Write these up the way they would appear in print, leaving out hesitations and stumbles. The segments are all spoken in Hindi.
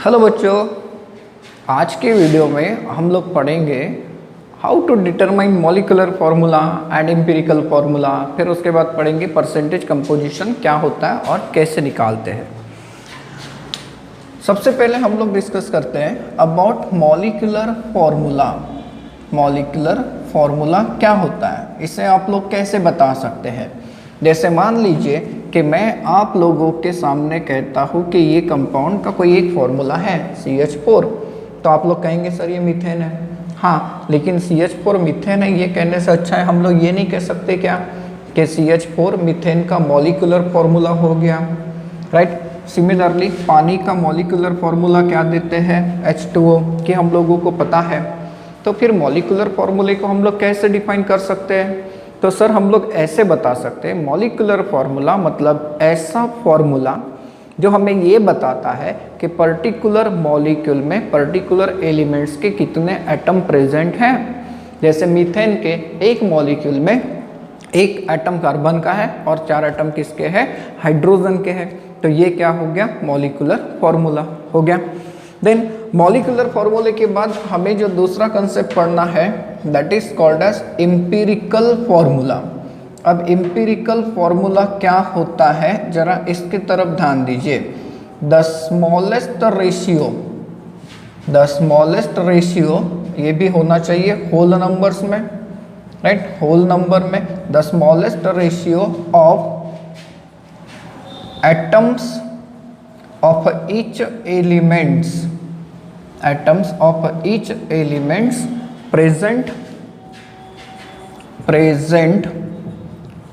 हेलो बच्चों, आज के वीडियो में हम लोग पढ़ेंगे how to determine molecular formula and empirical formula. फिर उसके बाद पढ़ेंगे परसेंटेज कंपोजिशन क्या होता है और कैसे निकालते हैं। सबसे पहले हम लोग डिस्कस करते हैं about molecular formula. Molecular formula क्या होता है, इसे आप लोग कैसे बता सकते हैं। जैसे मान लीजिए कि मैं आप लोगों के सामने कहता हूँ कि ये कंपाउंड का कोई एक फॉर्मूला है CH4, तो आप लोग कहेंगे सर ये मीथेन है। हाँ, लेकिन CH4 मीथेन है ये कहने से अच्छा है हम लोग ये नहीं कह सकते क्या कि CH4 मीथेन का मॉलिक्यूलर फार्मूला हो गया, राइट। सिमिलरली पानी का मॉलिक्यूलर फार्मूला क्या देते हैं, H2O, कि हम लोगों को पता है। तो फिर मॉलिक्यूलर फार्मूले को हम लोग कैसे डिफाइन कर सकते हैं, तो सर हम लोग ऐसे बता सकते हैं मॉलिक्यूलर फार्मूला मतलब ऐसा फार्मूला जो हमें ये बताता है कि पर्टिकुलर मॉलिक्यूल में पर्टिकुलर एलिमेंट्स के कितने एटम प्रेजेंट हैं। जैसे मीथेन के एक मॉलिक्यूल में एक एटम कार्बन का है और 4 एटम किसके हैं, हाइड्रोजन के हैं। तो ये क्या हो गया, मॉलिक्यूलर फार्मूला हो गया। देन मॉलिक्यूलर फार्मूले के बाद हमें जो दूसरा कंसेप्ट पढ़ना है that is called as empirical formula. अब एम्पिरिकल फार्मूला क्या होता है, जरा इसकी तरफ ध्यान दीजिए। द स्मॉलेस्ट रेशियो ये भी होना चाहिए होल नंबर्स में, राइट, होल नंबर में। The smallest ratio of atoms of each elements present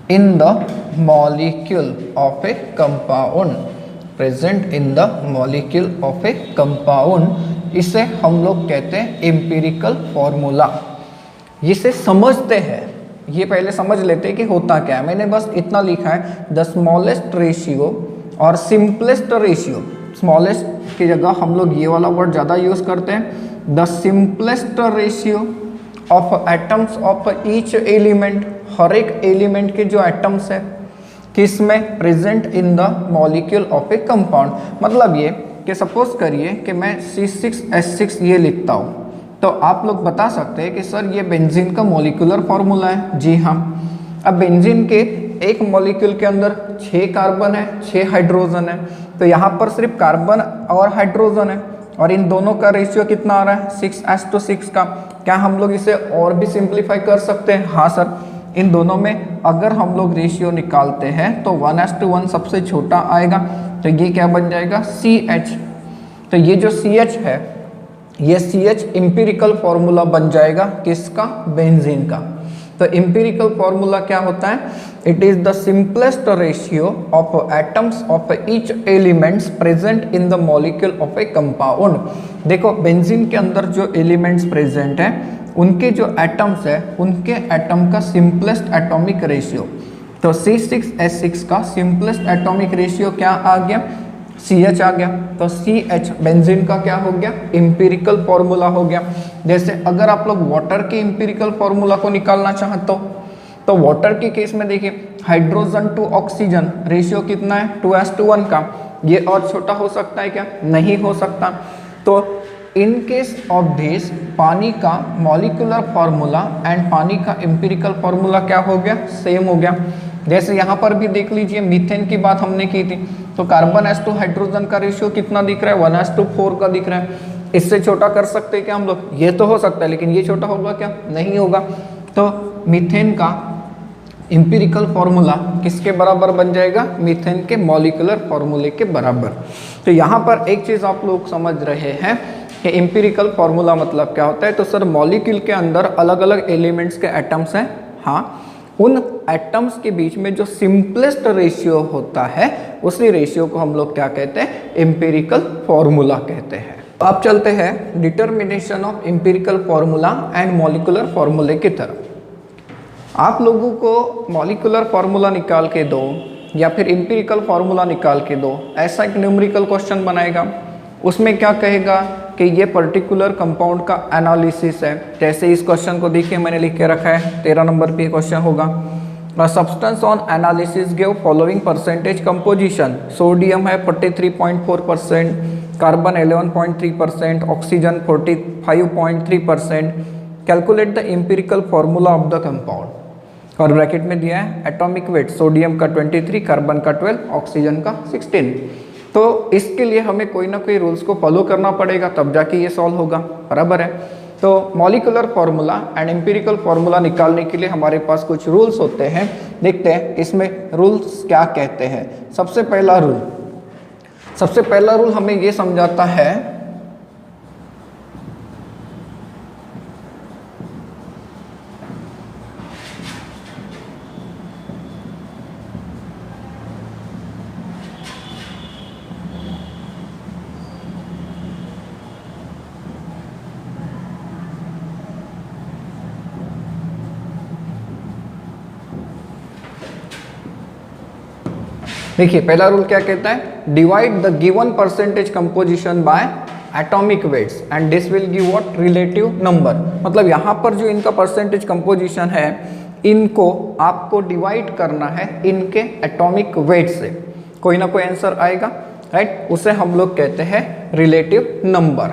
in the molecule of a compound, इसे हम लोग कहते हैं एम्पिरिकल फार्मूला। इसे समझते हैं, ये पहले समझ लेते हैं कि होता क्या है। मैंने बस इतना लिखा है द स्मॉलेस्ट रेशियो और सिंपलेस्ट रेशियो। स्मॉलेस्ट की जगह हम लोग ये वाला वर्ड ज़्यादा यूज़ करते हैं, the simplest ratio of atoms of each element, हर एक एलिमेंट के जो एटम्स है किस में, present in the molecule of a compound. मतलब ये कि सपोज करिए कि मैं C6H6 ये लिखता हूँ, तो आप लोग बता सकते हैं कि सर ये बेंजीन का मॉलिक्यूलर फार्मूला है। जी हाँ। अब बेंजीन के एक मॉलिक्यूल के अंदर 6 कार्बन है, 6 हाइड्रोजन है, तो यहाँ पर सिर्फ कार्बन और हाइड्रोजन है और इन दोनों का रेशियो कितना आ रहा है, 6:6 का। क्या हम लोग इसे और भी सिंप्लीफाई कर सकते हैं? हाँ सर, इन दोनों में अगर हम लोग रेशियो निकालते हैं तो 1:1 सबसे छोटा आएगा, तो ये क्या बन जाएगा, CH। तो ये जो CH है ये CH एम्पिरिकल फार्मूला बन जाएगा किसका, बेंजीन का। तो एम्पिरिकल फार्मूला क्या होता है, it is the simplest ratio of atoms of each elements present in the molecule of a compound. देखो बेंजीन के अंदर जो एलिमेंट्स प्रेजेंट हैं उनके जो एटम्स है उनके एटम का सिंपलेस्ट एटॉमिक रेशियो। तो C6H6 का सिंपलेस्ट एटॉमिक रेशियो क्या आ गया, CH आ गया। तो CH बेंजीन का क्या हो गया, एम्पिरिकल फार्मूला हो गया। जैसे अगर आप लोग वाटर के एम्पिरिकल फार्मूला को निकालना चाहते हो तो वाटर के केस में देखिए हाइड्रोजन टू ऑक्सीजन रेशियो कितना है, 2:1 का। ये और छोटा हो सकता है क्या, नहीं हो सकता। तो इन केस ऑफ दिस पानी का मॉलिक्यूलर फार्मूला एंड पानी का एम्पिरिकल फार्मूला क्या हो गया, सेम हो गया। जैसे यहाँ पर भी देख लीजिए मीथेन की बात हमने की थी, तो कार्बन हाइड्रोजन का रेशियो कितना दिख रहा है, 1:4 का दिख रहा है। इससे छोटा कर सकते हैं क्या हम लोग, ये तो हो सकता है, लेकिन ये छोटा होगा क्या, नहीं होगा। तो मीथेन का एम्पिरिकल फार्मूला किसके बराबर बन जाएगा, मीथेन के मॉलिक्यूलर फार्मूले के बराबर। तो यहाँ पर एक चीज़ आप लोग समझ रहे हैं कि एम्पिरिकल फार्मूला मतलब क्या होता है। तो सर मॉलिक्यूल के अंदर अलग अलग एलिमेंट्स के एटम्स हैं, हाँ, उन एटम्स के बीच में जो सिंपलेस्ट रेशियो होता है उसी रेशियो को हम लोग क्या कहते हैं, एम्पिरिकल फार्मूला कहते हैं। तो आप चलते हैं determination of empirical formula and molecular फार्मूले की तरफ। आप लोगों को मॉलिक्यूलर फार्मूला निकाल के दो या फिर एम्पिरिकल फार्मूला निकाल के दो, ऐसा एक न्यूमेरिकल क्वेश्चन बनाएगा। उसमें क्या कहेगा कि ये पर्टिकुलर कंपाउंड का एनालिसिस है। जैसे इस क्वेश्चन को देखिए मैंने लिख के रखा है, 13 नंबर पे क्वेश्चन होगा। Substance on analysis give following percentage composition. Sodium है 43.4%, carbon 11.3%, oxygen 45.3%। Calculate the empirical formula of the compound, और ब्रैकेट में दिया है एटॉमिक वेट, सोडियम का 23, कार्बन का 12, ऑक्सीजन का 16। तो इसके लिए हमें कोई ना कोई रूल्स को फॉलो करना पड़ेगा, तब जाके ये सॉल्व होगा, बराबर है। तो molecular formula and empirical formula निकालने के लिए हमारे पास कुछ रूल्स होते हैं। देखते हैं इसमें रूल्स क्या कहते हैं। सबसे पहला रूल हमें ये समझाता है देखिए पहला रूल क्या कहता है, divide the given percentage composition by atomic weights and this will give what, relative number. मतलब यहाँ पर जो इनका परसेंटेज कंपोजिशन है, इनको आपको डिवाइड करना है इनके एटॉमिक वेट से, कोई ना कोई आंसर आएगा, राइट। उसे हम लोग कहते हैं रिलेटिव नंबर।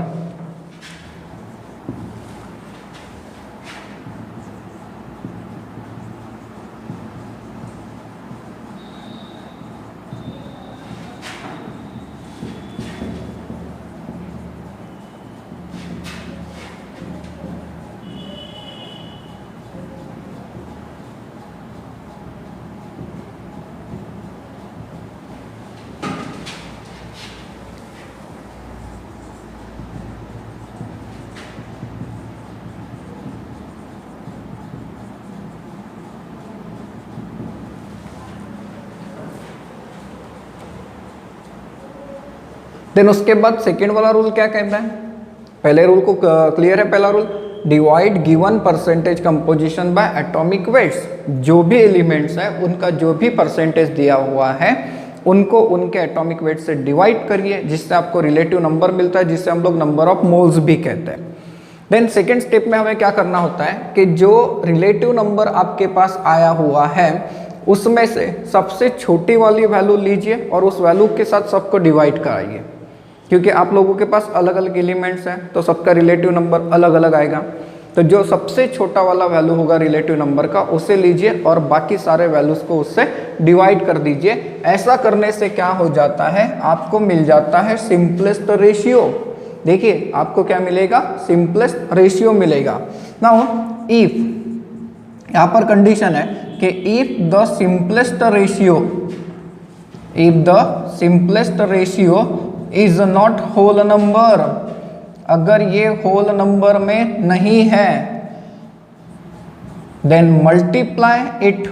देन उसके बाद सेकेंड वाला रूल क्या कहता है, पहले रूल को क्लियर है। पहला rule, divide given percentage composition by atomic weights. जो भी एलिमेंट्स है उनका जो भी परसेंटेज दिया हुआ है उनको उनके एटॉमिक वेट से डिवाइड करिए, जिससे आपको रिलेटिव नंबर मिलता है, जिससे हम लोग नंबर ऑफ मोल्स भी कहते हैं। देन सेकेंड स्टेप में हमें क्या करना होता है कि जो रिलेटिव नंबर आपके पास आया हुआ है उसमें से सबसे छोटी वाली वैल्यू लीजिए और उस वैल्यू के साथ सबको डिवाइड कराइए, क्योंकि आप लोगों के पास अलग अलग एलिमेंट्स हैं तो सबका रिलेटिव नंबर अलग अलग आएगा। तो जो सबसे छोटा वाला वैल्यू होगा रिलेटिव नंबर का उसे लीजिए और बाकी सारे वैल्यूज को उससे डिवाइड कर दीजिए। ऐसा करने से क्या हो जाता है, आपको मिल जाता है सिंपलेस्ट रेशियो। देखिए आपको क्या मिलेगा, सिंपलेस्ट रेशियो मिलेगा। नाउ इफ, यहाँ पर कंडीशन है कि if the simplest ratio is not whole number, अगर ये होल नंबर में नहीं है, then multiply it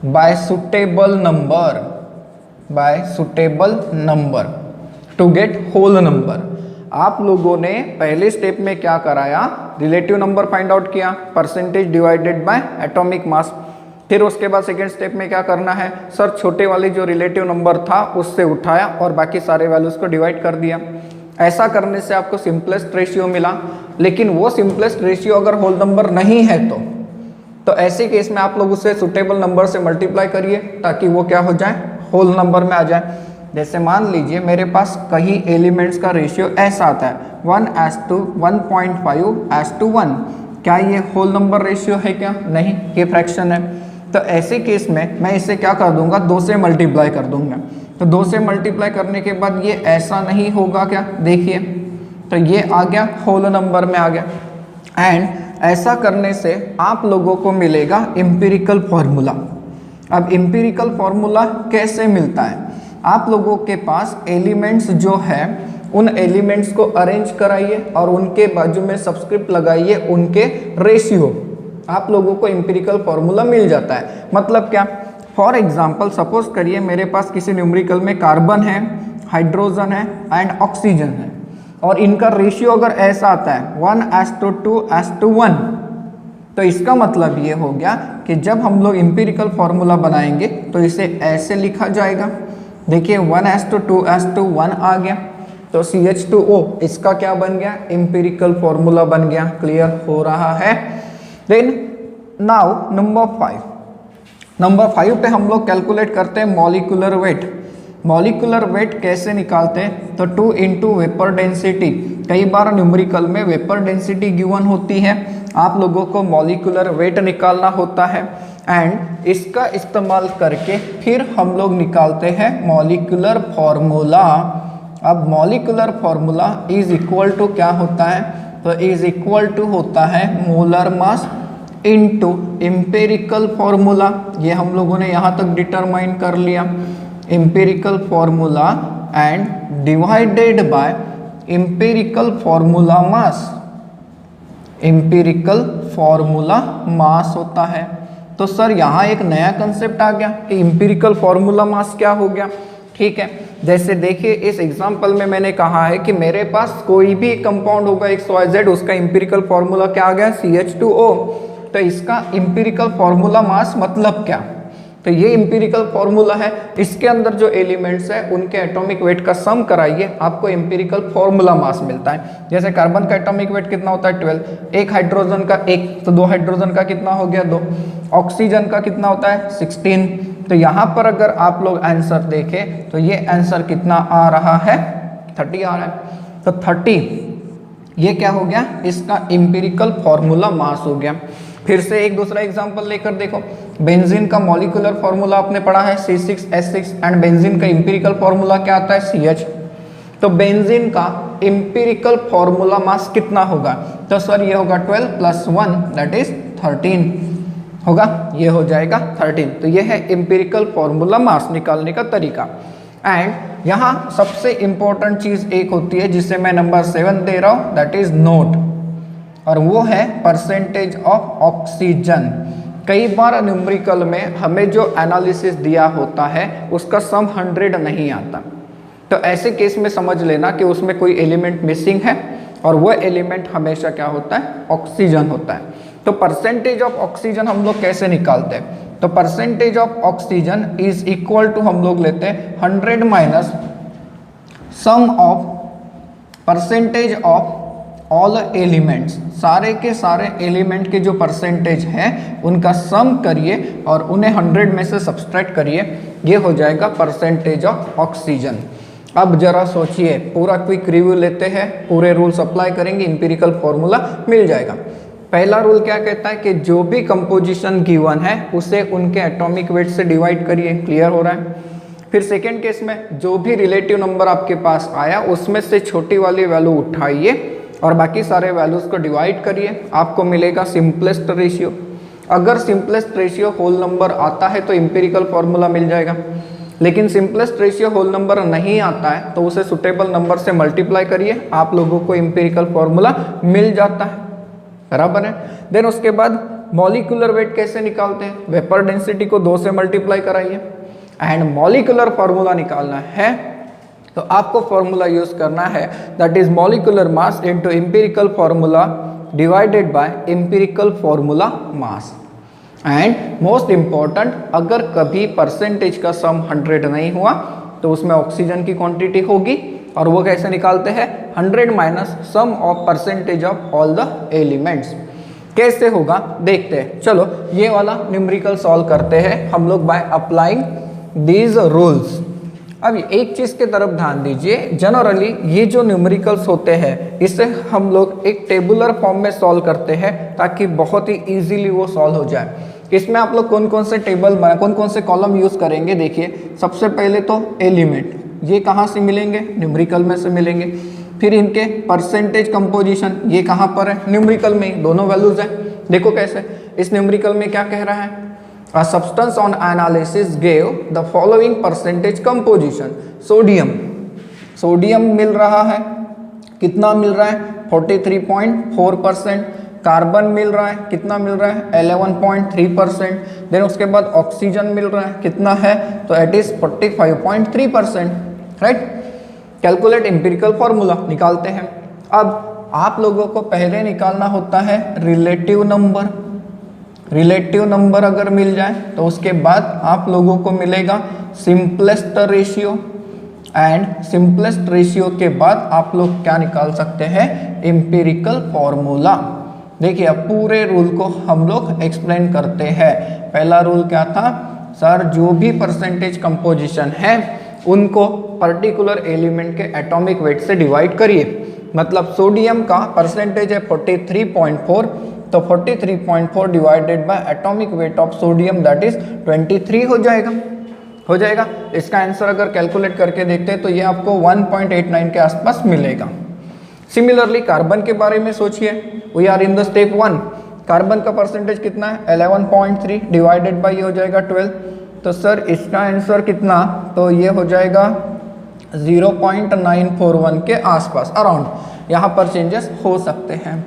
by suitable number to get whole number. आप लोगों ने पहले स्टेप में क्या कराया, रिलेटिव नंबर फाइंड आउट किया, percentage divided by atomic mass. फिर उसके बाद सेकेंड स्टेप में क्या करना है, सर छोटे वाली जो रिलेटिव नंबर था उससे उठाया और बाकी सारे वैल्यूज को डिवाइड कर दिया। ऐसा करने से आपको सिंपलेस्ट रेशियो मिला। लेकिन वो सिंपलेस्ट रेशियो अगर होल नंबर नहीं है तो ऐसे केस में आप लोग उसे सुटेबल नंबर से मल्टीप्लाई करिए ताकि वो क्या हो जाए, होल नंबर में आ जाए। जैसे मान लीजिए मेरे पास कई एलिमेंट्स का रेशियो ऐसा आता है 1:1.5:1। क्या ये होल नंबर रेशियो है क्या? नहीं, ये फ्रैक्शन है। तो ऐसे केस में मैं इसे क्या कर दूंगा, 2 से मल्टीप्लाई कर दूंगा। तो 2 से मल्टीप्लाई करने के बाद ये ऐसा नहीं होगा क्या, देखिए तो ये आ गया, होल नंबर में आ गया। एंड ऐसा करने से आप लोगों को मिलेगा एम्पिरिकल फॉर्मूला। अब एम्पिरिकल फॉर्मूला कैसे मिलता है, आप लोगों के पास एलिमेंट्स जो है उन एलिमेंट्स को अरेंज कराइए और उनके बाजू में सबस्क्रिप्ट लगाइए उनके रेशियो, आप लोगों को एम्पिरिकल फॉर्मूला मिल जाता है। मतलब क्या, फॉर एग्जांपल सपोज करिए मेरे पास किसी न्यूमेरिकल में कार्बन है, हाइड्रोजन है एंड ऑक्सीजन है और इनका रेशियो अगर ऐसा आता है 1:2:1, तो इसका मतलब ये हो गया कि जब हम लोग एम्पिरिकल फॉर्मूला बनाएंगे तो इसे ऐसे लिखा जाएगा। देखिए 1:2:1 आ गया, तो CH2O इसका क्या बन गया, एम्पिरिकल फॉर्मूला बन गया। क्लियर हो रहा है? देन नाउ नंबर 5, नंबर 5 पे हम लोग कैलकुलेट करते हैं मॉलिक्यूलर वेट। मॉलिक्यूलर वेट कैसे निकालते हैं, तो 2 इंटू वेपर डेंसिटी। कई बार न्यूमेरिकल में वेपर डेंसिटी गिवन होती है, आप लोगों को मॉलिक्यूलर वेट निकालना होता है एंड इसका इस्तेमाल करके फिर हम लोग निकालते हैं मॉलिक्यूलर फॉर्मूला। अब molecular formula is equal to क्या होता है, तो इज इक्वल टू होता है molar mass into empirical formula. ये हम लोगों ने यहाँ तक डिटरमाइन कर लिया, empirical formula and divided by empirical formula mass. Empirical formula mass होता है। तो सर यहाँ एक नया कंसेप्ट आ गया कि एम्पिरिकल फॉर्मूला मास क्या हो गया। ठीक है, जैसे देखिए इस एग्जांपल में मैंने कहा है कि मेरे पास कोई भी कंपाउंड होगा XYZ, उसका एम्पिरिकल फॉर्मूला क्या आ गया, CH2O। तो इसका एम्पिरिकल फॉर्मूला मास मतलब क्या, तो ये एम्पिरिकल फॉर्मूला है, इसके अंदर जो एलिमेंट्स है उनके एटॉमिक वेट का सम कराइए, आपको एम्पिरिकल फॉर्मूला मास मिलता है। जैसे कार्बन का एटॉमिक वेट कितना होता है 12, एक हाइड्रोजन का 1, तो 2 हाइड्रोजन का कितना हो गया 2, ऑक्सीजन का कितना होता है 16। तो यहाँ पर अगर आप लोग आंसर देखें तो ये आंसर कितना आ रहा है 30 आ रहा है। तो 30 ये क्या हो गया, इसका एम्पिरिकल फॉर्मूला मास हो गया। फिर से एक दूसरा एग्जांपल लेकर देखो, बेंजीन का मॉलिक्यूलर फॉर्मूला आपने पढ़ा है C6H6 एंड बेंजीन का एम्पिरिकल फॉर्मूला क्या आता है CH। तो बेंजीन का एम्पिरिकल फॉर्मूला मास कितना होगा, तो सर ये होगा 12 + 1 दैट इज 13 होगा, ये हो जाएगा 13। तो ये है एम्पिरिकल फॉर्मूला मास निकालने का तरीका। एंड यहाँ सबसे इंपॉर्टेंट चीज एक होती है जिसे मैं नंबर 7 दे रहा हूँ, दैट इज नोट, और वो है परसेंटेज ऑफ ऑक्सीजन। कई बार न्यूमेरिकल में हमें जो एनालिसिस दिया होता है उसका सम 100 नहीं आता, तो ऐसे केस में समझ लेना कि उसमें कोई एलिमेंट मिसिंग है और वो एलिमेंट हमेशा क्या होता है, ऑक्सीजन होता है। तो परसेंटेज ऑफ ऑक्सीजन हम लोग कैसे निकालते हैं, तो percentage of oxygen is equal to हम लोग लेते हैं 100 minus sum of percentage of all elements, सारे के सारे एलिमेंट के जो परसेंटेज हैं उनका सम करिए और उन्हें 100 में से सब्सट्रैक्ट करिए, ये हो जाएगा परसेंटेज ऑफ ऑक्सीजन। अब जरा सोचिए, पूरा क्विक रिव्यू लेते हैं, पूरे रूल्स अप्लाई करेंगे, एम्पिरिकल फॉर्मूला मिल जाएगा। पहला रूल क्या कहता है कि जो भी कंपोजिशन गिवन है उसे उनके एटॉमिक वेट से डिवाइड करिए, क्लियर हो रहा है। फिर सेकेंड केस में जो भी रिलेटिव नंबर आपके पास आया उसमें से छोटी वाली वैल्यू उठाइए और बाकी सारे वैल्यूज को डिवाइड करिए, आपको मिलेगा सिंपलेस्ट रेशियो। अगर सिंपलेस्ट रेशियो होल नंबर आता है तो एम्पिरिकल फॉर्मूला मिल जाएगा, लेकिन सिंपलेस्ट रेशियो होल नंबर नहीं आता है तो उसे सुटेबल नंबर से मल्टीप्लाई करिए, आप लोगों को एम्पिरिकल फॉर्मूला मिल जाता है, बराबर है। देन उसके बाद मॉलिक्यूलर वेट कैसे निकालते हैं, वेपर डेंसिटी को 2 से मल्टीप्लाई कराइए एंड मॉलिक्यूलर फॉर्मूला निकालना है तो आपको फॉर्मूला यूज करना है, that is molecular mass into empirical formula divided by empirical formula mass. And most important, अगर कभी परसेंटेज का सम 100 नहीं हुआ तो उसमें ऑक्सीजन की क्वांटिटी होगी और वो कैसे निकालते हैं, 100 minus sum of percentage of all the elements. कैसे होगा देखते हैं, चलो ये वाला न्यूमेरिकल सॉल्व करते हैं हम लोग बाय अप्लाइंग दीज रूल्स। अब एक चीज की तरफ ध्यान दीजिए, जनरली ये जो न्यूमेरिकल्स होते हैं इसे हम लोग एक टेबुलर फॉर्म में सॉल्व करते हैं ताकि बहुत ही इजीली वो सॉल्व हो जाए। इसमें आप लोग कौन कौन से टेबल कौन कौन से कॉलम यूज करेंगे, देखिए सबसे पहले तो एलिमेंट, ये कहाँ से मिलेंगे, न्यूमेरिकल में से मिलेंगे। फिर इनके परसेंटेज कंपोजिशन, ये कहाँ पर है, न्यूमेरिकल में, दोनों वैल्यूज है। देखो कैसे, इस न्यूमेरिकल में क्या कह रहा है, A substance on analysis gave the following percentage composition. Sodium मिल रहा है, कितना मिल रहा है 43.4%। कार्बन मिल रहा है, कितना मिल रहा है 11.3%। देन उसके बाद ऑक्सीजन मिल रहा है, कितना है, तो it is 45.3%, right. Calculate empirical formula निकालते हैं। अब आप लोगों को पहले निकालना होता है रिलेटिव नंबर। रिलेटिव नंबर अगर मिल जाए तो उसके बाद आप लोगों को मिलेगा simplest ratio and simplest ratio के बाद आप लोग क्या निकाल सकते हैं, एम्पिरिकल फॉर्मूला। देखिए अब पूरे रूल को हम लोग एक्सप्लेन करते हैं। पहला रूल क्या था सर, जो भी परसेंटेज कंपोजिशन है उनको पर्टिकुलर एलिमेंट के एटॉमिक वेट से डिवाइड करिए। मतलब सोडियम का परसेंटेज है 43.4, तो 43.4 divided by atomic weight of sodium that is 23 हो जाएगा। इसका आंसर अगर कैलकुलेट करके देखते हैं तो ये आपको 1.89 के आसपास मिलेगा। सिमिलरली कार्बन के बारे में सोचिए, we are in the step 1। Carbon का परसेंटेज कितना है 11.3 डिवाइडेड बाय ये हो जाएगा 12, तो सर इसका आंसर कितना, तो ये हो जाएगा 0.941 के आसपास अराउंड, यहाँ पर चेंजेस हो सकते हैं।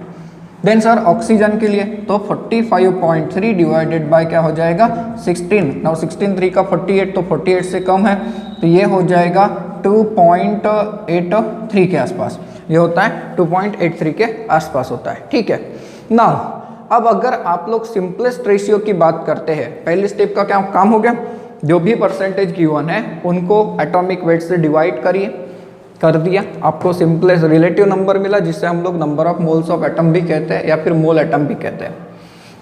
देन सर ऑक्सीजन के लिए तो 45.3 डिवाइडेड बाय क्या हो जाएगा 16। नाउ 16 3 का 48, तो 48 से कम है तो ये हो जाएगा 2.83 के आसपास, ये होता है 2.83 के आसपास होता है, ठीक है। नाउ अब अगर आप लोग सिंपलेस्ट रेशियो की बात करते हैं, पहले स्टेप का क्या काम हो गया, जो भी परसेंटेज गिवन है उनको एटॉमिक वेट से डिवाइड करिए, कर दिया, आपको सिंपलेस्ट रिलेटिव नंबर मिला जिससे हम लोग number of moles of atom भी कहते हैं या फिर मोल एटम भी कहते हैं।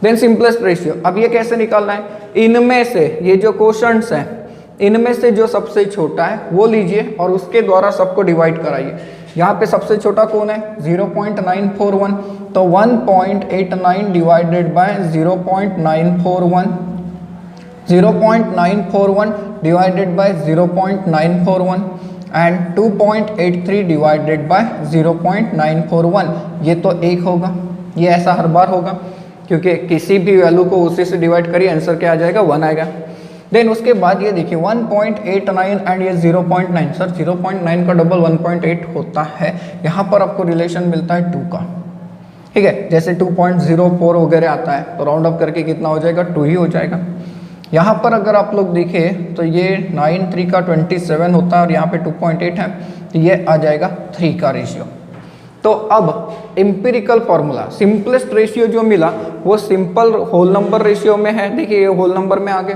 देन सिंपलेस्ट रेशियो, अब ये कैसे निकालना है, इनमें से ये जो क्वेश्चंस हैं इनमें से जो सबसे छोटा है वो लीजिए और उसके द्वारा सबको डिवाइड कराइए। यहाँ पे सबसे छोटा कौन है 0.941, तो 1.89 divided by 0.941, 0.941 divided by 0.941 and 2.83 divided by 0.941, ये तो 1 होगा, ये ऐसा हर बार होगा क्योंकि किसी भी वैल्यू को उसी से डिवाइड करिए आंसर क्या आ जाएगा 1 आएगा। देन उसके बाद ये देखिए 1.89 एंड ये 0.9, सर 0.9 का डबल 1.8 होता है, यहाँ पर आपको रिलेशन मिलता है 2 का, ठीक है। जैसे 2.04 वगैरह आता है तो राउंड अप करके कितना हो जाएगा 2 ही हो जाएगा। यहाँ पर अगर आप लोग देखें तो ये 9 3 का 27 होता है और यहाँ पे 2.8 है तो ये आ जाएगा 3 का रेशियो। तो अब एम्पिरिकल फॉर्मूला सिंपलेस्ट रेशियो जो मिला वो सिंपल होल नंबर रेशियो में है, देखिए ये होल नंबर में आ गए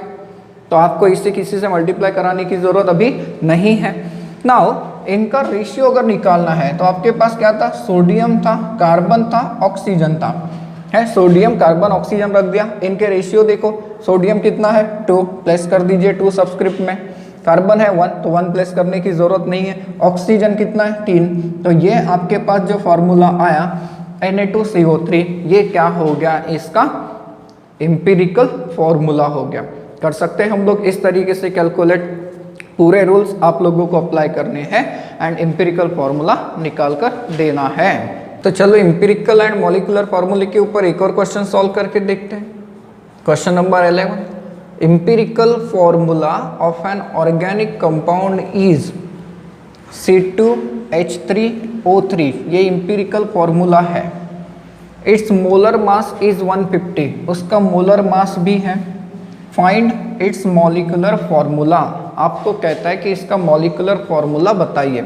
तो आपको इससे किसी से मल्टीप्लाई कराने की जरूरत अभी नहीं है। नाउ इनका रेशियो अगर निकालना है तो आपके पास क्या था, सोडियम था, कार्बन था, ऑक्सीजन था, है सोडियम कार्बन ऑक्सीजन रख दिया। इनके रेशियो देखो, सोडियम कितना है 2, प्लेस कर दीजिए 2 सबस्क्रिप्ट में, कार्बन है 1 तो 1 प्लेस करने की जरूरत नहीं है, ऑक्सीजन कितना है 3, तो ये आपके पास जो फॉर्मूला आया Na2CO3 ये क्या हो गया, इसका एम्पिरिकल फॉर्मूला हो गया। कर सकते हैं हम लोग इस तरीके से कैलकुलेट, पूरे रूल्स आप लोगों को अप्लाई करने हैं एंड एम्पिरिकल फॉर्मूला निकाल कर देना है। तो चलो एम्पिरिकल एंड मॉलिक्यूलर फॉर्मूले के ऊपर एक और क्वेश्चन सॉल्व करके देखते हैं। Question number 11, empirical formula of an organic compound is C2H3O3, ये एम्पिरिकल फॉर्मूला है। इट्स मोलर मास इज 150, उसका मोलर मास भी है। फाइंड इट्स मॉलिक्यूलर फॉर्मूला, आपको कहता है कि इसका मॉलिक्यूलर फॉर्मूला बताइए।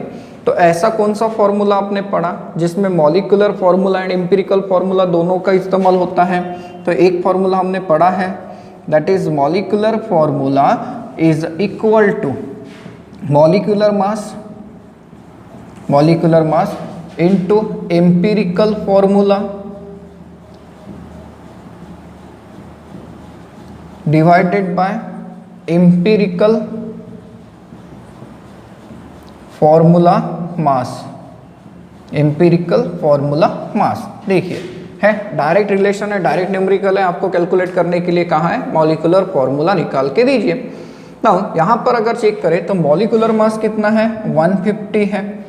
तो ऐसा कौन सा फॉर्मूला आपने पढ़ा जिसमें molecular formula and empirical formula दोनों का इस्तेमाल होता है, तो एक फॉर्मूला हमने पढ़ा है that is molecular formula is equal to molecular mass into empirical formula divided by empirical formula mass, empirical formula mass. देखिए है डायरेक्ट रिलेशन है, डायरेक्ट न्यूमेरिकल है, आपको कैलकुलेट करने के लिए कहाँ है मॉलिक्यूलर फॉर्मूला निकाल के दीजिए। नाउ यहाँ पर अगर चेक करें तो मॉलिक्यूलर मास कितना है 150 है,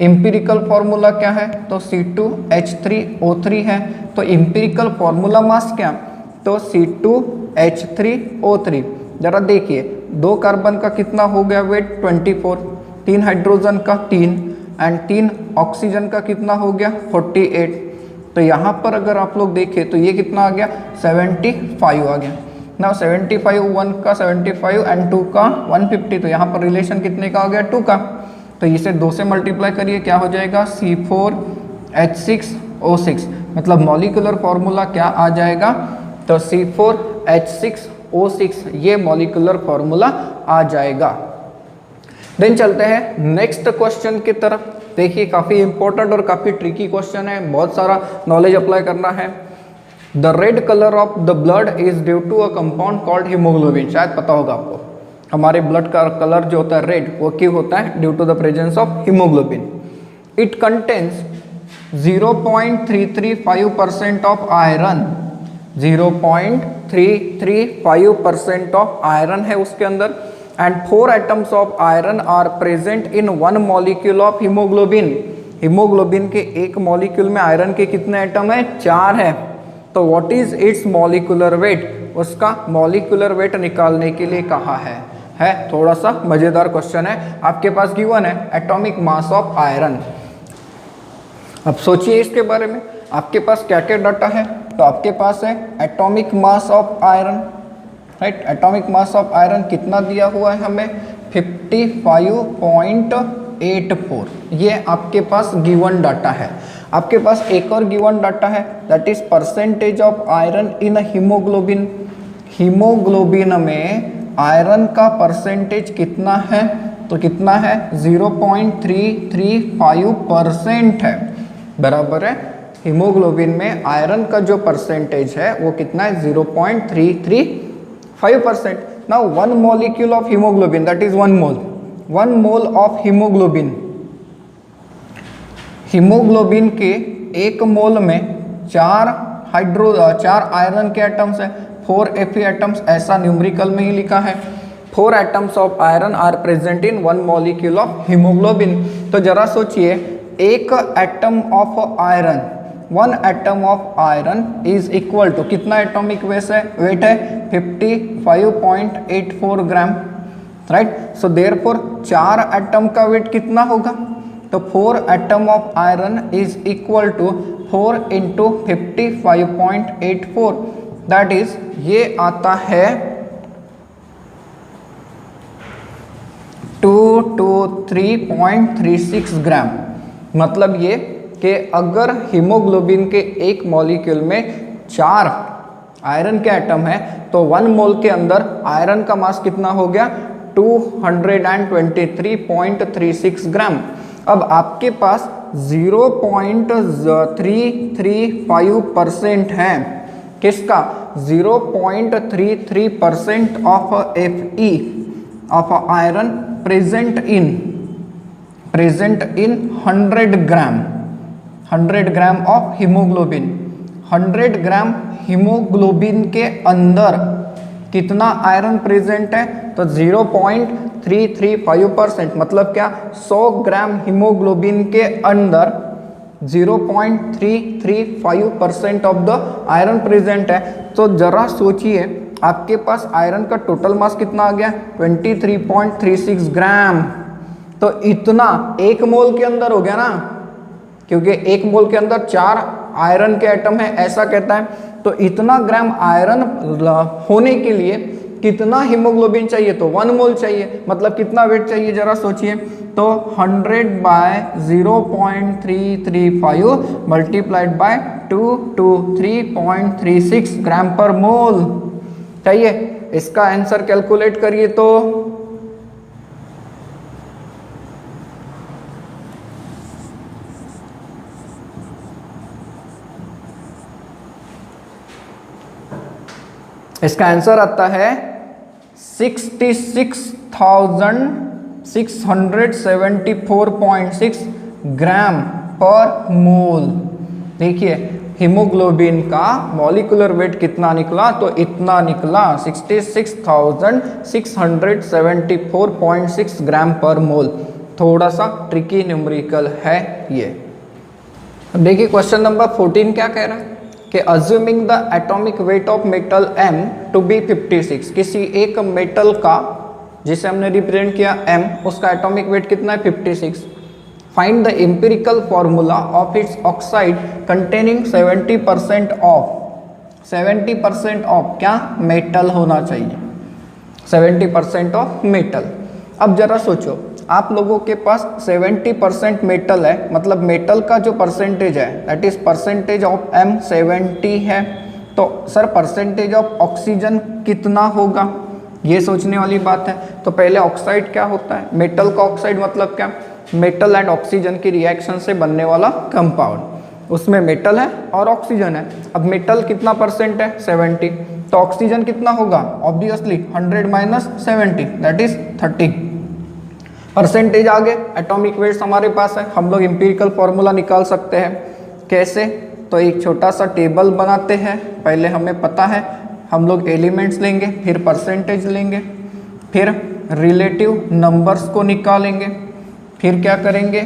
एम्पिरिकल फॉर्मूला क्या है तो C2H3O3 है, तो एम्पिरिकल फॉर्मूला मास क्या तो C2H3O3। जरा देखिए 2 कार्बन का कितना हो गया वेट 24, 3 हाइड्रोजन का 3 एंड 3 ऑक्सीजन का कितना हो गया 48। तो यहाँ पर अगर आप लोग देखें तो ये कितना आ गया 75 आ गया ना, 75 1 का 75 एंड 2 का 150, तो यहाँ पर रिलेशन कितने का आ गया 2 का, तो इसे 2 से मल्टीप्लाई करिए क्या हो जाएगा C4H6O6, मतलब मॉलिक्यूलर फॉर्मूला क्या आ जाएगा तो C4H6O6, ये मॉलिक्यूलर फॉर्मूला आ जाएगा। देन चलते हैं नेक्स्ट क्वेश्चन की तरफ। देखिए काफ़ी इंपॉर्टेंट और काफ़ी ट्रिकी क्वेश्चन है, बहुत सारा नॉलेज अप्लाई करना है। The red colour of the blood is due to a compound called haemoglobin. शायद पता होगा आपको, हमारे ब्लड का कलर जो होता है रेड, वो क्यों होता है? Due to the presence of haemoglobin. It contains 0.335% of iron. 0.335% of iron है उसके अंदर। And 4 atoms of iron are present in 1 molecule of haemoglobin. Haemoglobin के एक मॉलिक्यूल में आयरन के कितने एटम है? 4 है। तो what is it's molecular weight? उसका मॉलिक्यूलर वेट निकालने के लिए कहा है थोड़ा सा मजेदार क्वेश्चन है। आपके पास गिवन है एटॉमिक मास ऑफ आयरन। अब सोचिए इसके बारे में, आपके पास क्या क्या डाटा है? तो आपके पास है atomic mass of iron, right. Atomic mass of iron कितना दिया हुआ है हमें? 55.84। ये आपके पास गिवन डाटा है। आपके पास एक और गिवन डाटा है, that is percentage of iron in haemoglobin. Haemoglobin में आयरन का परसेंटेज कितना है? तो कितना है? 0.335% है, बराबर है। हीमोग्लोबिन में आयरन का जो परसेंटेज है वो कितना है? 0.335%। Now 1 molecule of haemoglobin, that is 1 mole. 1 mole of haemoglobin, haemoglobin के 1 मोल में 4 आयरन के एटम्स है, 4 Fe एटम्स, ऐसा न्यूमेरिकल में ही लिखा है। 4 atoms of iron are present in 1 molecule of haemoglobin. तो जरा सोचिए, एक atom of iron, 1 atom of iron is equal to कितना एटॉमिक वेट है? 55.84 gram, right. So therefore 4 atom का वेट कितना होगा? तो 4 atom of iron is equal to 4 into 55.84, that is ये आता है 223.36 ग्राम। मतलब ये कि अगर हीमोग्लोबिन के एक मॉलिक्यूल में 4 आयरन के एटम है तो 1 मोल के अंदर आयरन का मास कितना हो गया? 223.36 ग्राम। अब आपके पास 0.335% है किसका? 0.33% of Fe of iron present in 100 gram, 100 gram of haemoglobin. 100 gram haemoglobin के अंदर कितना आयरन प्रेजेंट है? तो 0.335%। मतलब क्या? 100 ग्राम हीमोग्लोबिन के अंदर 0.335% ऑफ द आयरन प्रेजेंट है। तो जरा सोचिए, आपके पास आयरन का टोटल मास कितना आ गया? 23.36 ग्राम। तो इतना 1 मोल के अंदर हो गया ना, क्योंकि 1 मोल के अंदर 4 आयरन के एटम है, ऐसा कहता है। तो इतना ग्राम आयरन होने के लिए कितना हीमोग्लोबिन चाहिए? तो 1 मोल चाहिए। मतलब कितना वेट चाहिए जरा सोचिए। तो 100 बाय 0.335 मल्टीप्लाइड बाय 223.36 ग्राम पर मोल चाहिए। इसका आंसर कैलकुलेट करिए तो इसका आंसर आता है 66,674.6 ग्राम पर मोल। देखिए हीमोग्लोबिन का मॉलिक्यूलर वेट कितना निकला? तो इतना निकला, 66,674.6 ग्राम पर मोल। थोड़ा सा ट्रिकी न्यूमेरिकल है ये। अब देखिए क्वेश्चन नंबर 14 क्या कह रहा है कि assuming the atomic weight of metal M to be 56, किसी एक मेटल का जिसे हमने रिप्रेजेंट किया M, उसका एटॉमिक वेट कितना है? 56। Find the empirical formula of its oxide containing 70% of क्या? मेटल होना चाहिए, 70% ऑफ मेटल। अब जरा सोचो, आप लोगों के पास 70% मेटल है, मतलब मेटल का जो परसेंटेज है that is percentage of M 70 है। तो सर परसेंटेज ऑफ ऑक्सीजन कितना होगा? ये सोचने वाली बात है। तो पहले ऑक्साइड क्या होता है? मेटल का ऑक्साइड मतलब क्या? मेटल एंड ऑक्सीजन की रिएक्शन से बनने वाला कंपाउंड। उसमें मेटल है और ऑक्सीजन है। अब मेटल कितना परसेंट है 70, तो ऑक्सीजन कितना होगा obviously 100 minus 70 that is 30 percentage. आगे एटॉमिक वेट्स हमारे पास है, हम लोग एम्पिरिकल फॉर्मूला निकाल सकते हैं। कैसे, तो एक छोटा सा टेबल बनाते हैं। पहले हमें पता है हम लोग एलिमेंट्स लेंगे, फिर परसेंटेज लेंगे, फिर रिलेटिव नंबर्स को निकालेंगे, फिर क्या करेंगे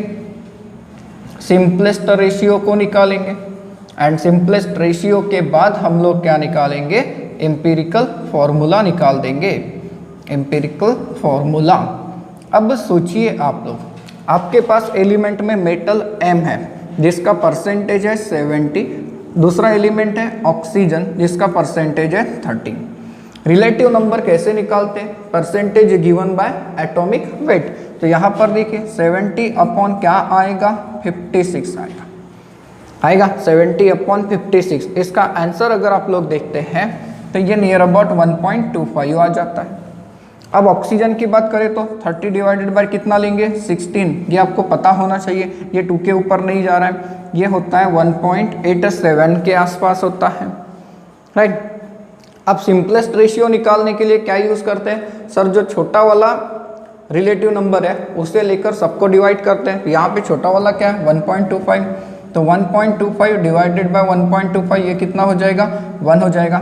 सिंपलेस्ट रेशियो को निकालेंगे, एंड सिंपलेस्ट रेशियो के बाद हम लोग क्या निकालेंगे एम्पिरिकल फॉर्मूला निकाल देंगे, एम्पिरिकल फॉर्मूला। अब सोचिए आप लोग, आपके पास एलिमेंट में मेटल M है जिसका परसेंटेज है 70, दूसरा एलिमेंट है ऑक्सीजन जिसका परसेंटेज है 30। रिलेटिव नंबर कैसे निकालते हैं, percentage given by atomic weight. तो यहाँ पर देखिए 70 अपॉन क्या आएगा 56 आएगा 70 अपॉन 56। इसका आंसर अगर आप लोग देखते हैं तो ये नियर अबाउट 1.25 आ जाता है। अब ऑक्सीजन की बात करें तो 30 डिवाइडेड बाय कितना लेंगे 16, ये आपको पता होना चाहिए, ये 2 के ऊपर नहीं जा रहा है, ये होता है 1.87 के आसपास होता है, राइट। अब सिंपलेस्ट रेशियो निकालने के लिए क्या यूज़ करते हैं सर, जो छोटा वाला रिलेटिव नंबर है उसे लेकर सबको डिवाइड करते हैं। यहाँ पे छोटा वाला क्या है 1.25, तो 1.25 डिवाइडेड बाय 1.25 ये कितना हो जाएगा 1 हो जाएगा।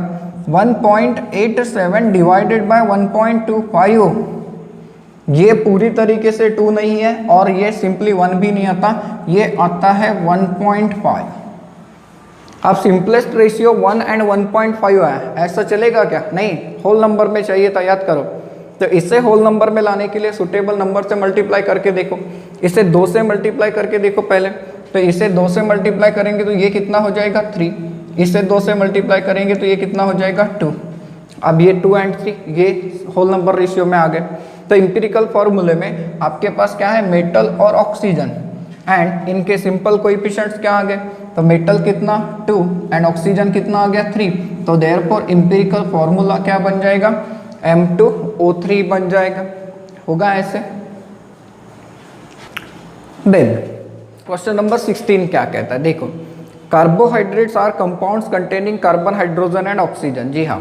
1.87 डिवाइडेड बाय 1.25 ये पूरी तरीके से 2 नहीं है और ये सिंपली 1 भी नहीं आता, ये आता है 1.5। अब सिंपलेस्ट रेशियो 1 एंड 1.5 है, ऐसा चलेगा क्या, नहीं, होल नंबर में चाहिए था, याद करो। तो इसे होल नंबर में लाने के लिए सुटेबल नंबर से मल्टीप्लाई करके देखो, इसे 2 से मल्टीप्लाई करके देखो पहले, तो इसे 2 से मल्टीप्लाई करेंगे तो ये कितना हो जाएगा 3, इसे 2 से मल्टीप्लाई करेंगे तो ये कितना हो जाएगा 2। अब ये 2 एंड 3 ये होल नंबर रेशियो में आ गए। तो इंपिरिकल फॉर्मूले में आपके पास क्या है मेटल और ऑक्सीजन, एंड इनके सिंपल कोएफिशिएंट्स क्या आ गए, तो मेटल कितना 2 एंड ऑक्सीजन कितना आ गया 3, तो देयरफॉर इंपिरिकल फॉर्मूला क्या बन जाएगा M2O3 बन जाएगा, होगा ऐसे। देन क्वेश्चन नंबर 16 क्या कहता है, देखो carbohydrates are compounds containing carbon hydrogen and oxygen. जी हाँ,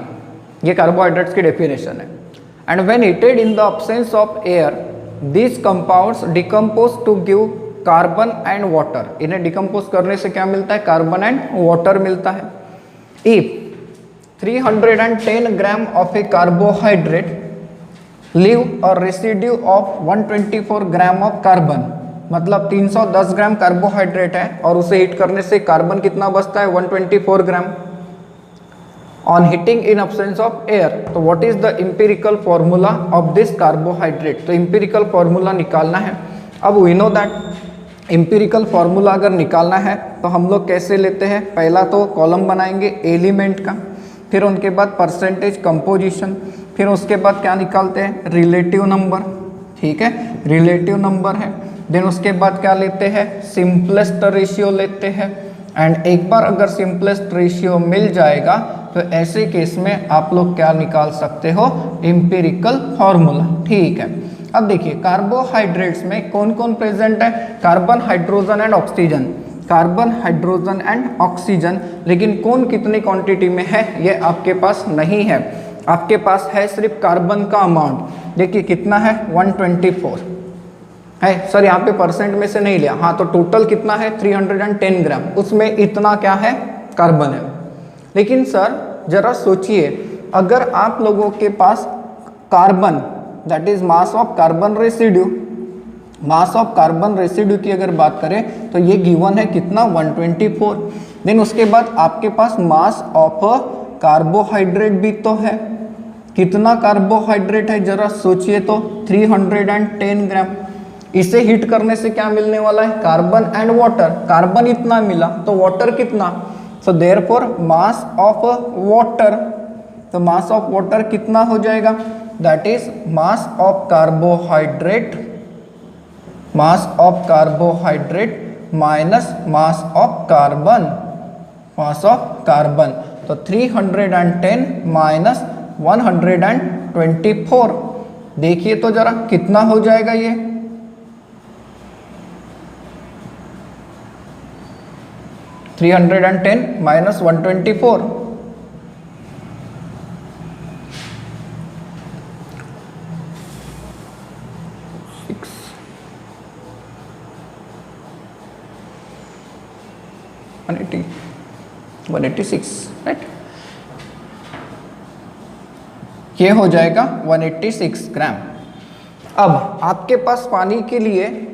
ये कार्बोहाइड्रेट्स की डेफिनेशन है। And when heated in the absence of air these compounds decompose to give carbon and water. इन्हें डिकम्पोज करने से क्या मिलता है कार्बन एंड वाटर मिलता है। If 310 gram of a carbohydrate leave और residue of 124 gram of carbon, मतलब 310 ग्राम कार्बोहाइड्रेट है और उसे हीट करने से कार्बन कितना बचता है 124 gram on heating in absence of air. तो what is the empirical formula of this carbohydrate, तो इंपिरिकल फॉर्मूला निकालना है। अब we know that empirical formula अगर निकालना है तो हम लोग कैसे लेते हैं, पहला तो कॉलम बनाएंगे एलिमेंट का, फिर उनके बाद परसेंटेज कंपोजिशन, फिर उसके बाद क्या निकालते हैं रिलेटिव नंबर, ठीक है रिलेटिव नंबर है। देन उसके बाद क्या लेते हैं सिंपलेस्ट रेशियो लेते हैं, एंड एक बार अगर सिंपलेस्ट रेशियो मिल जाएगा तो ऐसे केस में आप लोग क्या निकाल सकते हो एम्पिरिकल फॉर्मूला, ठीक है। अब देखिए कार्बोहाइड्रेट्स में कौन कौन प्रेजेंट है, carbon hydrogen and oxygen, carbon hydrogen and oxygen, लेकिन कौन कितनी क्वांटिटी में है ये आपके पास नहीं है, आपके पास है सिर्फ कार्बन का अमाउंट। देखिए कितना है 124 है सर, यहाँ पे परसेंट में से नहीं लिया, हाँ तो टोटल कितना है 310 ग्राम, उसमें इतना क्या है कार्बन है। लेकिन सर जरा सोचिए अगर आप लोगों के पास carbon that is mass of carbon residue, mass of carbon residue की अगर बात करें तो ये गिवन है कितना 124। देन उसके बाद आपके पास मास ऑफ कार्बोहाइड्रेट भी तो है, कितना कार्बोहाइड्रेट है जरा सोचिए तो 310 ग्राम। इसे हीट करने से क्या मिलने वाला है कार्बन एंड वाटर, कार्बन इतना मिला तो वाटर कितना, so therefore mass of water, तो मास ऑफ वाटर कितना हो जाएगा that is mass of carbohydrate, mass of carbohydrate minus mass of carbon, mass of carbon, तो 310 माइनस 124, देखिए तो जरा कितना हो जाएगा ये, 310 माइनस 124, 186, राइट। ये हो जाएगा 186 ग्राम। अब आपके पास पानी के लिए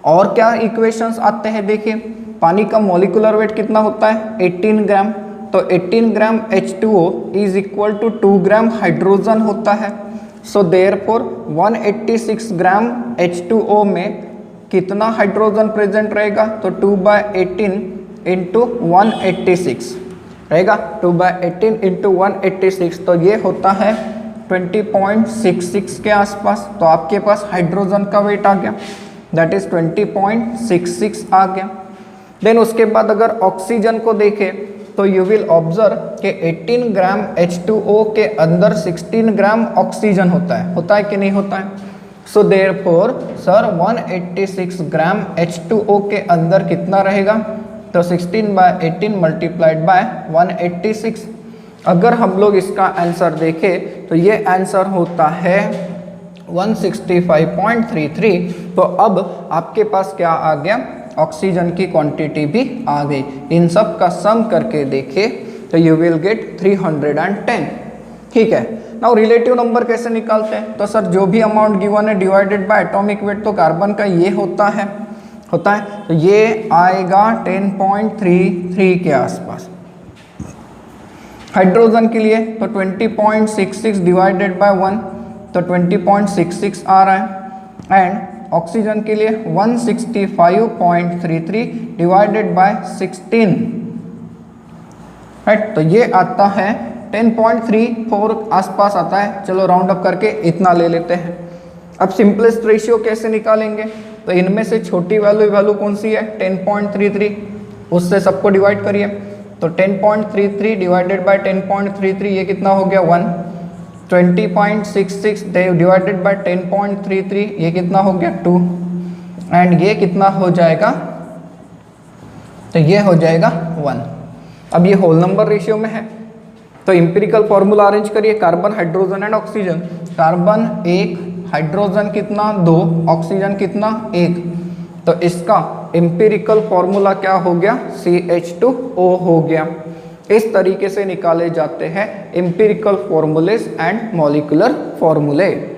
और क्या इक्वेशंस आते हैं, देखिए पानी का मॉलिक्यूलर वेट कितना होता है 18 ग्राम, तो 18 gram H2O is equal to 2 gram hydrogen होता है। सो देयरफॉर 186 ग्राम H2O में कितना हाइड्रोजन प्रेजेंट रहेगा, तो 2/18 इंटू 186 रहेगा, 2/18 इंटू 186, तो ये होता है 20.66 के आसपास। तो आपके पास हाइड्रोजन का वेट आ गया, दैट इज 20.66 आ गया। देन उसके बाद अगर ऑक्सीजन को देखें तो यू विल ऑब्जर्व कि 18 ग्राम H2O के अंदर 16 ग्राम ऑक्सीजन होता है कि नहीं होता है। सो देयरफॉर सर 186 ग्राम H2O के अंदर कितना रहेगा, तो 16/18 मल्टीप्लाइड बाय 186। अगर हम लोग इसका आंसर देखें तो ये आंसर होता है 165.33। तो अब आपके पास क्या आ गया, ऑक्सीजन की क्वांटिटी भी आ गई। इन सब का सम करके देखें तो यू विल गेट 310। ठीक है, नाउ रिलेटिव नंबर कैसे निकालते हैं, तो सर जो भी अमाउंट गिवन है डिवाइडेड बाय एटॉमिक वेट, तो कार्बन का ये होता है तो ये आएगा 10.33 के आसपास। हाइड्रोजन के लिए तो 20.66 डिवाइडेड बाय 1, तो 20.66 आ रहा है। एंड ऑक्सीजन के लिए 165.33 डिवाइडेड बाय 16, राइट, तो ये आता है 10.34 आसपास आता है। चलो राउंड अप करके इतना ले लेते हैं। अब सिंपलेस्ट रेशियो कैसे निकालेंगे, तो इनमें से छोटी वैल्यू कौन सी है 10.33, उससे सबको डिवाइड करिए, तो 10.33 डिवाइडेड बाय 10.33 ये कितना हो गया 1। 20.66 डिवाइडेड बाय 10.33 ये कितना हो गया 2, एंड ये कितना हो जाएगा, तो ये हो जाएगा 1। अब ये होल नंबर रेशियो में है, तो इंपिरिकल फॉर्मूला अरेंज करिए, carbon hydrogen and oxygen. Carbon 1, hydrogen कितना 2, ऑक्सीजन कितना 1, तो इसका इंपिरिकल फॉर्मूला क्या हो गया CH2O हो गया। इस तरीके से निकाले जाते हैं इंपिरिकल फॉर्मूलेस एंड मॉलिक्यूलर फॉर्मूले।